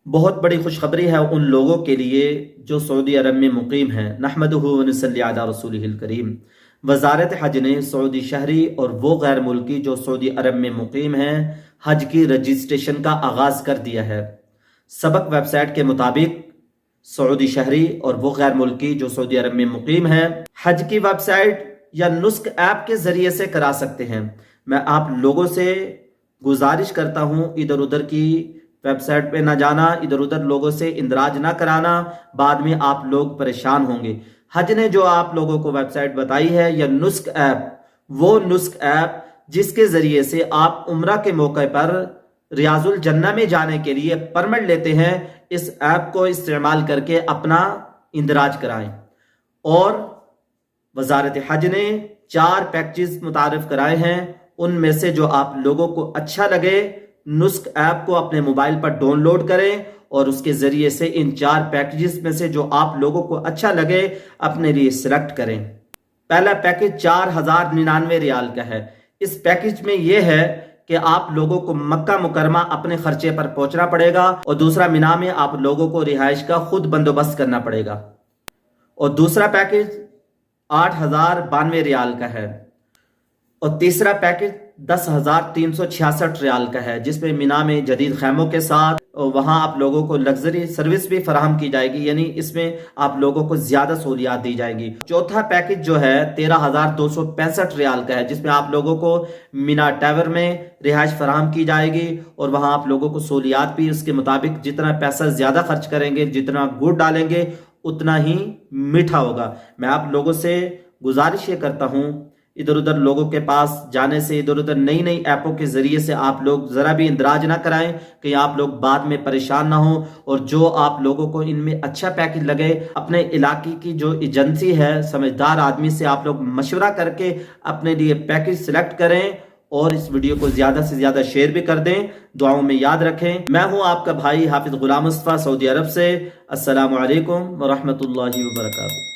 بہت بڑی خوشخبری ہے ان لوگوں کے لیے جو سعودی عرب میں مقیم ہیں۔ نحمدہ و نصلی علی رسولہ الکریم۔ وزارت حج نے سعودی شہری اور وہ غیر ملکی جو سعودی عرب میں مقیم ہیں حج کی رجسٹریشن کا آغاز کر دیا ہے۔ سبق ویب سائٹ کے مطابق سعودی شہری اور وہ غیر ملکی جو سعودی عرب میں مقیم ہیں حج کی ویب سائٹ یا نسک ایپ کے ذریعے سے کرا سکتے ہیں۔ میں آپ لوگوں سے گزارش کرتا ہوں ادھر ادھر کی ویب سائٹ پہ نہ جانا، ادھر ادھر لوگوں سے اندراج نہ کرانا، بعد میں آپ لوگ پریشان ہوں گے۔ حج نے جو آپ لوگوں کو ویب سائٹ بتائی ہے یا نسک ایپ، وہ نسک ایپ جس کے ذریعے سے آپ عمرہ کے موقع پر ریاض الجنہ میں جانے کے لیے پرمٹ لیتے ہیں، اس ایپ کو استعمال کر کے اپنا اندراج کرائیں۔ اور وزارت حج نے 4 پیکجز متعارف کرائے ہیں، ان میں سے جو آپ لوگوں کو اچھا لگے نسک ایپ کو اپنے موبائل پر ڈاؤن لوڈ کریں اور اس کے ذریعے سے ان 4 پیکجز میں سے جو آپ لوگوں کو اچھا لگے اپنے لیے سلیکٹ کریں۔ پہلا پیکج 4099 ریال کا ہے۔ اس پیکج میں یہ ہے کہ آپ لوگوں کو مکہ مکرمہ اپنے خرچے پر پہنچنا پڑے گا، اور دوسرا مینا میں آپ لوگوں کو رہائش کا خود بندوبست کرنا پڑے گا۔ اور دوسرا پیکج 8092 ریال کا ہے، اور تیسرا پیکج 10,366 ریال کا ہے، جس میں مینا میں جدید خیموں کے ساتھ وہاں آپ لوگوں کو لگژری سروس بھی فراہم کی جائے گی، یعنی اس میں آپ لوگوں کو زیادہ سہولیات دی جائیں گی۔ چوتھا پیکج جو ہے 13,265 ریال کا ہے، جس میں آپ لوگوں کو مینا ٹاور میں رہائش فراہم کی جائے گی، اور وہاں آپ لوگوں کو سہولیات بھی اس کے مطابق جتنا پیسہ زیادہ خرچ کریں گے، جتنا گڑ ڈالیں گے اتنا ہی میٹھا ہوگا۔ میں آپ لوگوں سے گزارش یہ کرتا ہوں ادھر ادھر لوگوں کے پاس جانے سے، ادھر ادھر نئی ایپوں کے ذریعے سے آپ لوگ ذرا بھی اندراج نہ کرائیں کہ آپ لوگ بعد میں پریشان نہ ہوں۔ اور جو آپ لوگوں کو ان میں اچھا پیکج لگے، اپنے علاقے کی جو ایجنسی ہے سمجھدار آدمی سے آپ لوگ مشورہ کر کے اپنے لیے پیکج سلیکٹ کریں، اور اس ویڈیو کو زیادہ سے زیادہ شیئر بھی کر دیں۔ دعاؤں میں یاد رکھیں۔ میں ہوں آپ کا بھائی حافظ غلام مصطفیٰ، سعودی عرب سے۔ السلام علیکم ورحمۃ اللہ وبرکاتہ۔